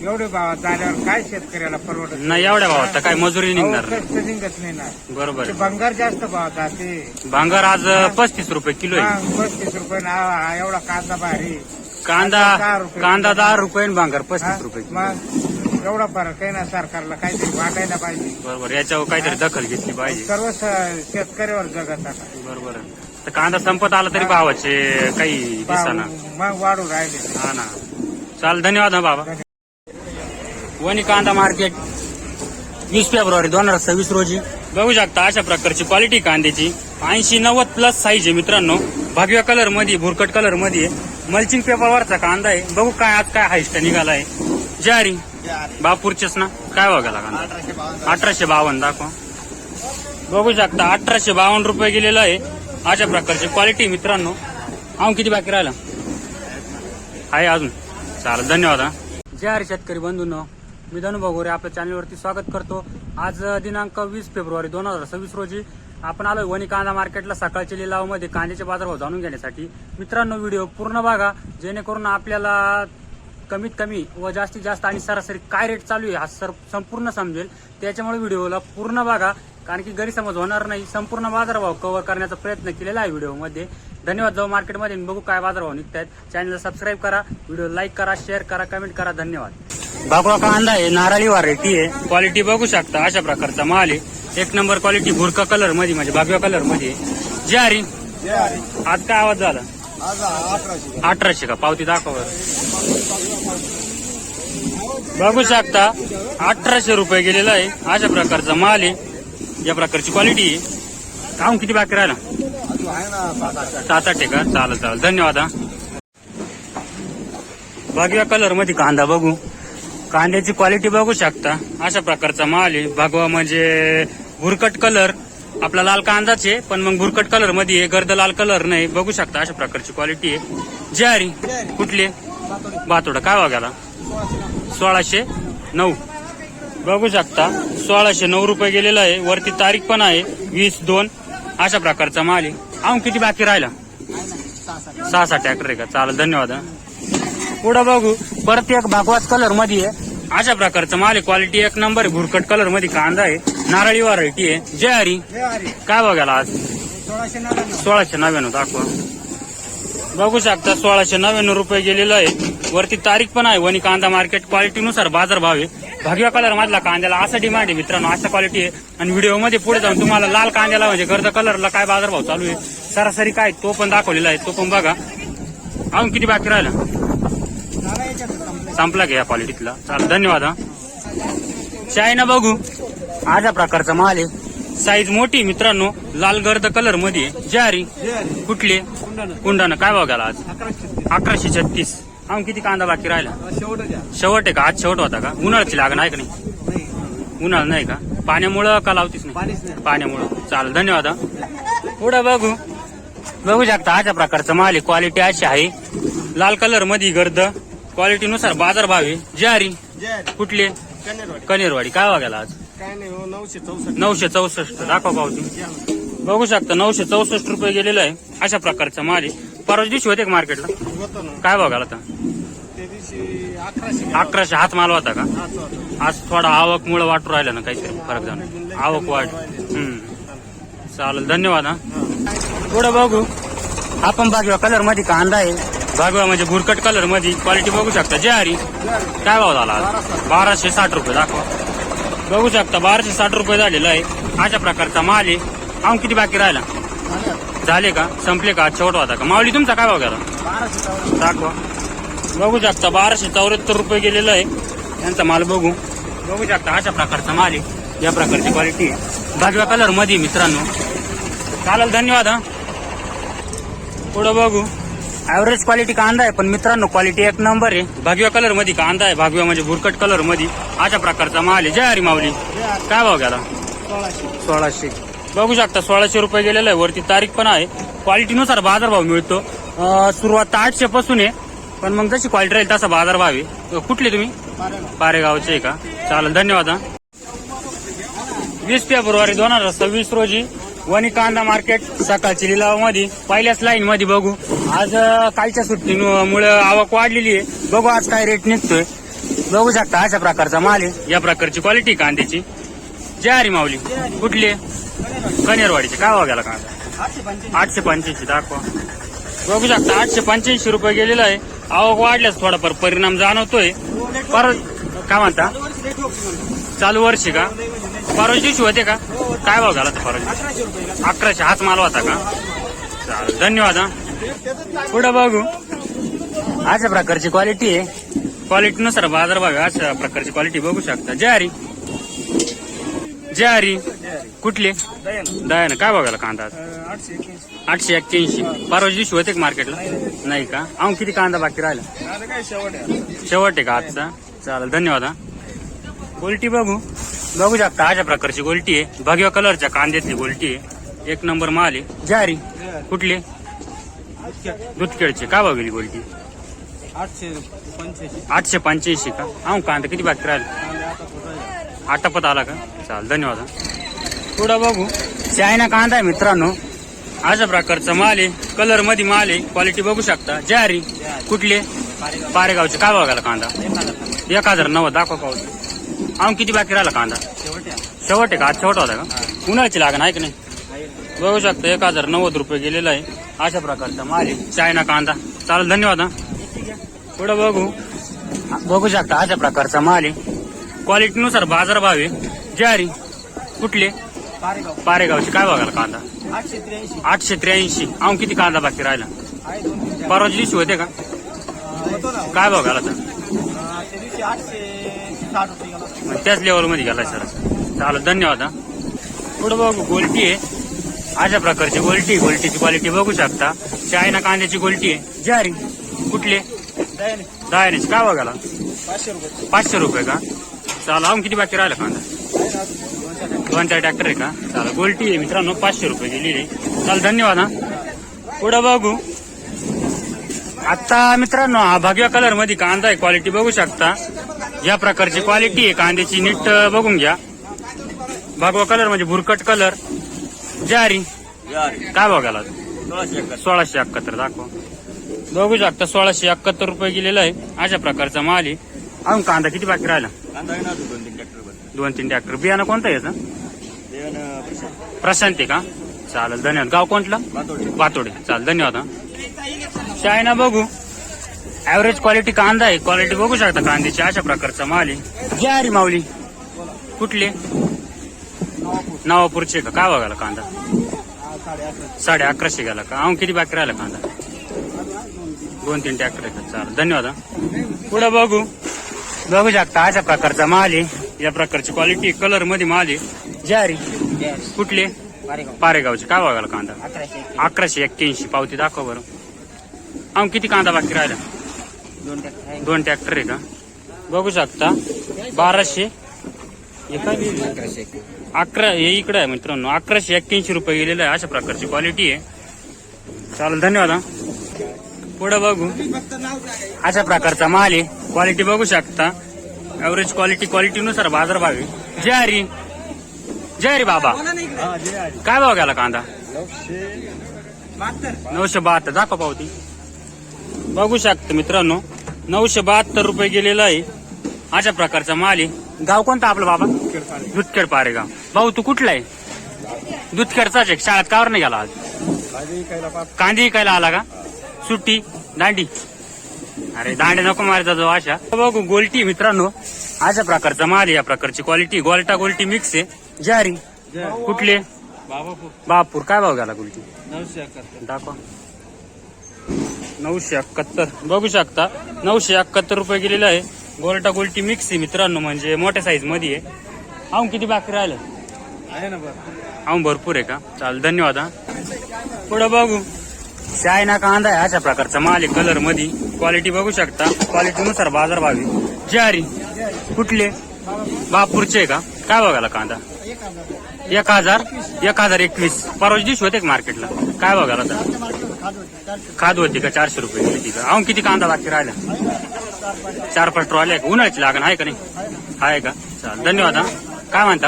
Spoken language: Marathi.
एवढे भावात झाल्यावर काय शेतकऱ्याला परवडत नाही एवढ्या भावात तर काय मजुरी निघणार अहो, कष्ट निघत नाही ना. बरोबर ते आहे. भंगार जास्त भावात जाते. भांगर आज 35 रुपये किलो आहे. मग 35 रुपये ना हा एवढा कांदा भारी. कांदा 10 रुपये. कांदा 10 रुपये आणि भांगर हा? 35 रुपये किलो. मग एवढा फरक आहे ना. सरकारला काहीतरी वाटायला पाहिजे. बरोबर याच्यावर काहीतरी दखल घेतली पाहिजे. सर्व शेतकऱ्यावर जगत आता. बरोबर आहे. तर कांदा संपत आला तरी भावाचे काही दिसाना. मग वाढू राहिले. हा ना. चाल धन्यवाद हा बाबा. वणी कांदा मार्केट 20 फेब्रुवारी 2026 रोजी बघू शकता अशा प्रकारची क्वालिटी कांद्याची 80-90 प्लस साईज आहे मित्रांनो. भगव्या कलर मध्ये भुरकट कलर मध्ये मल्चिंग पेपरवरचा कांदा आहे. बघू काय आज काय हायस्ट निघालाय. ज्वारी बापूरचेच ना. काय बघायला कांदा 1852 दाखवा. बघू शकता 1852 रुपये गेलेला आहे. अशा प्रकारची क्वालिटी मित्रांनो. अजून किती बाकी राहिला आहे अजून. चालेल धन्यवाद हा. ज्वारी शेतकरी बंधूंनो, मी धनु भगोरे आपल्या चॅनलवरती स्वागत करतो. आज दिनांक 20 फेब्रुवारी 2026 रोजी आपण आलोय वणी कांदा मार्केटला. सकाळच्या लिलावामध्ये कांद्याचे बाजारभाव जाणून घेण्यासाठी. मित्रांनो व्हिडिओ पूर्ण बघा जेणेकरून आपल्याला कमीत कमी व जास्तीत जास्त आणि सरासरी काय रेट चालू आहे हा संपूर्ण समजेल. त्याच्यामुळे व्हिडिओला पूर्ण बघा कारण की गैरसमज होणार नाही. संपूर्ण बाजारभाव कव्हर करण्याचा प्रयत्न केलेला आहे व्हिडिओमध्ये. धन्यवाद. जाऊ मार्केटमध्ये बघू काय बाजारभाव निघतायत. चॅनलला सबस्क्राईब करा, व्हिडिओ लाईक करा, शेअर करा, कमेंट करा. धन्यवाद. बागवा कांदा आहे, नारळी व्हरायटी आहे. क्वालिटी बघू शकता अशा प्रकारचा माल आहे. एक नंबर क्वालिटी भुरका कलर मध्ये म्हणजे भगव्या कलर मध्ये. ज्वारी आज काय आवाज झाला 1800 का. पावती दाखवा. बघू शकता 1800 रुपये गेलेला आहे. अशा प्रकारचा माल आहे. या प्रकारची क्वालिटी आहे. काम किती बाकी राहिला 7-8 का. चालेल धन्यवाद हा. भगव्या कलर मध्ये कांदा बघू. कांद्याची क्वालिटी बघू शकता अशा प्रकारचा माल आहे. भगवा म्हणजे भुरकट कलर आपला लाल कांदाचे पण मग भुरकट कलर मध्ये आहे. गर्द लाल कलर नाही. बघू शकता अशा प्रकारची क्वालिटी आहे. ज्वारी कुठली बातोडा काय वागायला 1609. बघू शकता 1609 रुपये गेलेला आहे. वरती तारीख पण आहे 20/2. अशा प्रकारचा माल आहे. अजून किती बाकी राहिला 6-7 ट्रॅक्टर आहे का. चालेल धन्यवाद. पुढे बघू परत एक भागवाच कलर मध्ये आहे. अशा प्रकारचा माल आहे. क्वालिटी एक नंबर आहे. भुरकट कलर मध्ये कांदा आहे. नारळी व्हरायटी आहे. ज्वारी काय बघायला आज 1699 दाखवा. बघू शकता 1699 रुपये गेलेला आहे. वरती तारीख पण आहे. वणी कांदा मार्केट क्वालिटीनुसार बाजार भाव आहे. भगव्या कलर मधला कांद्याला असा डिमांड आहे मित्रांनो. अशा क्वालिटी आहे. आणि व्हिडिओ मध्ये पुढे जाऊन तुम्हाला लाल कांद्याला म्हणजे गर्द कलरला काय बाजारभाव चालू आहे सरासरी काय तो पण दाखवलेला आहे. तो पण बघा. अजून किती बाकी राहिला संपला घ्या क्वालिटीतला. चालेल धन्यवाद हा. चायना बघू अशा प्रकारचा माल आहे. साईज मोठी मित्रांनो. लाल गर्द कलर मध्ये. ज्वारी कुठली कुंडानं काय बघायला आज 1136. अजून किती कांदा बाकी राहिला शेवट आहे का. आज शेवट होता का. उन्हाळ्याची लागण आहे का नाही. उन्हाळा नाही का. पाण्यामुळं का लावतीच नाही पाण्यामुळं. चालेल धन्यवाद हा. पुढे बघू शकता अशा प्रकारचा माल आहे. क्वालिटी अशी आहे. लाल कलर मध्ये गर्द क्वालिटीनुसार बाजार भाव आहे. ज्वारी कुठली कनेरवाडी काय बघायला आज 964 दाखवा पावती. बघू शकता 964 रुपये गेलेला आहे. अशा प्रकारचा माल आहे. परवा दिवशी होते का मार्केटला काय बघायला आता 1100 हाच माल होता का. आज थोडा आवक मुळे वाटू राहिला ना काहीतरी फरक जाणं. आवक वाढ. चालेल धन्यवाद हा. पुढे बघू आपण भगव्या कलर मध्ये कांदा आहे. भगवा म्हणजे भुरकट कलर मध्ये. क्वालिटी बघू शकता. ज्वारी काय भाव झाला 1260 रुपये दाखवा. बघू शकता 1260 रुपये झालेला आहे. अशा प्रकारचा माल आहे. अजून किती बाकी राहिला झाले का संपले का. शेवट होता का. माऊली तुमचा काय भाव गेला दाखवा. बघू शकता 1274 रुपये गेलेला आहे. यांचा माल बघू शकता अशा प्रकारचा माल आहे. या प्रकारची क्वालिटी आहे. भगव्या कलर मध्ये मित्रांनो. चालेल धन्यवाद हा. पुढे बघू ऍव्हरेज क्वालिटी कांदा आहे पण मित्रांनो क्वालिटी एक नंबर आहे. भगव्या कलर मध्ये कांदा आहे. भगव्या म्हणजे भुरकट कलर मध्ये. अशा प्रकारचा माल आहे. ज्वारी माऊली काय भाव गेला 1600. बघू शकता 1600 रुपये गेलेला आहे. वरती तारीख पण आहे. क्वालिटीनुसार बाजारभाव मिळतो. सुरुवात 800 पासून आहे पण मग जशी क्वालिटी राहील तसा बाजारभाव आहे. कुठले तुम्ही पारेगावचे आहे का. चालेल धन्यवाद. 20 फेब्रुवारी 2026 रोजी वणी कांदा मार्केट सकाळची लिलावामध्ये पहिल्याच लाईन मध्ये बघू. आज कालच्या सुट्टीमुळे आवक वाढलेली आहे. बघू आज काय रेट निघतोय. बघू शकता अशा प्रकारचा माल आहे. या प्रकारची क्वालिटी कांद्याची. जय हरी माऊली. कुठली? कनेरवाडीची. काय भाव गेला कांदा? 885 दाखवा. बघू शकता 885 रुपये गेलेला आहे. आवक वाढल्यास थोडाफार परिणाम जाणवतोय. परत काय म्हणता? चालू वर्षी का? परवा दिवशी होते का? काय भाव झाला परवा दिवशी? 1100. हाच माल होता का? चालेल, धन्यवाद. हा पुढे बघू. अशा प्रकारची क्वालिटी आहे. क्वालिटीनुसार बाजारभाव आहे. अशा प्रकारची क्वालिटी बघू शकता. जय हरी. जय हरी. कुठले? दयान. काय बघायला कांदा? 881. परवा दिवशी होते का मार्केटला? नाही का? अहो किती कांदा बाकी राहिला? शेवट आहे का आजचा? चालेल, धन्यवाद. हा क्वालिटी बघू शकता अशा प्रकारची क्वालिटी आहे. भगव्या कलरच्या कांद्यातली क्वालिटी आहे. एक नंबर माल आहे. जय हरी. कुठले? दुधखेडचे. काय भाव गेली क्वालिटी? 885 का? अहो कांदा किती बाकी राहिला? आटापत आला का? चालेल, धन्यवाद. पुढं बघू. चायना कांदा आहे मित्रांनो. अशा प्रकारचा माल आहे. कलर मध्ये माल आहे. क्वालिटी बघू शकता. जय हरी. कुठले? पारेगावचे. काय भाव गेला कांदा? 1090. दाखवा पाहू. अहो किती बाकी राहिला कांदा? शेवट आहे का? आज शेवट होता का? उन्हाळ्याची लागण आहे की नाही? बघू शकता 1090 रुपये गेलेला आहे. अशा प्रकारचा माल आहे. चायना कांदा. चालेल, धन्यवाद. पुढं बघू शकता अशा प्रकारचा माल आहे. क्वालिटीनुसार बाजारभाव आहे. जय हरी. कुठले? पारेगावचे. काय बघायला कांदा? 883. अहो किती कांदा बाकी राहिला? परवा दिवशी होते का? काय बघायला तर? त्याच लेवल मध्ये गेला सर. चालेल, धन्यवाद. पुढे बघू. गोल्टी आहे. अशा प्रकारची गोल्टीची क्वालिटी बघू शकता. चायना कांद्याची गोल्टी आहे. जय हरी. कुठले? दयानेच. काय बघायला? 500 रुपये का? चालेल. अहो किती बाकी राहिला कांदा? 2-4 ट्रॅक्टर आहे का? चालेल, गोल्टी आहे मित्रांनो. 500 रुपये गेलेली. चालेल, धन्यवाद. पुढे बघू. आता मित्रांनो हा भगव्या कलर मध्ये कांदा आहे. क्वालिटी बघू शकता. या प्रकारची क्वालिटी आहे कांद्याची. नीट बघून घ्या. भगवा कलर म्हणजे भुरकट कलर. जय हरी. काय बघायला? 1671. दाखवा. बघू शकता 1671 रुपये गेलेला आहे. अशा प्रकारचा माल आहे. अजून कांदा किती बाकी राहिला? 2-3 ट्रॅक्टर. बियाणं कोणतं याचं? प्रशांती का? चालेल, धन्यवाद. गाव कोणतं? वातोडे. चालेल, धन्यवाद. चायना बघू. ऍव्हरेज क्वालिटी कांदा आहे. क्वालिटी बघू शकता कांद्याची. अशा प्रकारचा माल आहे. जय हरी माऊली. कुठले? नवापूरचे का? काय बघायला कांदा? 1150 गेला का? अहो किती बाकी राहिला कांदा? 2-3 ट्रॅक्टर आहे का? चालेल, धन्यवाद. पुढे बघू शकता अशा प्रकारचा माल आहे. या प्रकारची क्वालिटी कलर मध्ये माल आहे. जय हरी. कुठले? पारेगावचे. काय बघायला कांदा? 1181. पावती दाखवा बरं. अहो किती कांदा बाकी राहिला? 2 ट्रॅक्टर आहे का? बघू शकता 1200. 11 हे इकडे आहे मित्रांनो. 1181 रुपये गेलेलं आहे. अशा प्रकारची क्वालिटी आहे. चालेल, धन्यवाद. पुढे बघू. अशा प्रकारचा माल आहे. क्वालिटी बघू शकता. ऍव्हरेज क्वालिटीनुसार बाजारभाव आहे. जय हरी. जय हरी बाबा. काय भाव गेला कांदा? 972. दाखवा पावती. बघू शकता मित्रांनो 972 रुपये गेलेला आहे. अशा प्रकारचा माल आहे. गाव कोणतं आपलं बाबा? दुधखेड. पारेगाव. भाऊ तू कुठला आहे? दुधखेडचाच आहे. शाळेत कावर नाही गेला आज? कांदे विकायला आला का? सुट्टी दांडी? अरे दांडे नको मारायचा जो. अशा बघू. गोल्टी मित्रांनो. अशा प्रकारचा माल आहे. या प्रकारची क्वालिटी गोल्टी मिक्स आहे. जय हरी. कुठले? बापूर. काय भाव गेला गोल्टी? 971. दाखवा. 971. बघू शकता 971 रुपये गेलेला आहे. गोल्टी मिक्स आहे मित्रांनो. म्हणजे मोठ्या साईज मध्ये आहे. अहो किती बाकी राहिलं? आहे ना बरं. अहो भरपूर आहे का? चालेल, धन्यवाद. पुढे बघू. चायना कांदा आहे. अशा प्रकारचा माल आहे कलर मध्ये. क्वालिटी बघू शकता. क्वालिटीनुसार बाजारभाव आहे. जय हरी. कुठले? बापूरचे का? काय बघायला कांदा? 1021. परवा दिवशी होते का मार्केटला? काय बघायला तर? खाद होती का? 400 रुपये गेली का? अहो किती कांदा बाकी राहिला? 4-5 ट्रॉली आहे का? उन्हाळ्याची लागण आहे का नाही? आहे का? चालेल, धन्यवाद. काय म्हणता?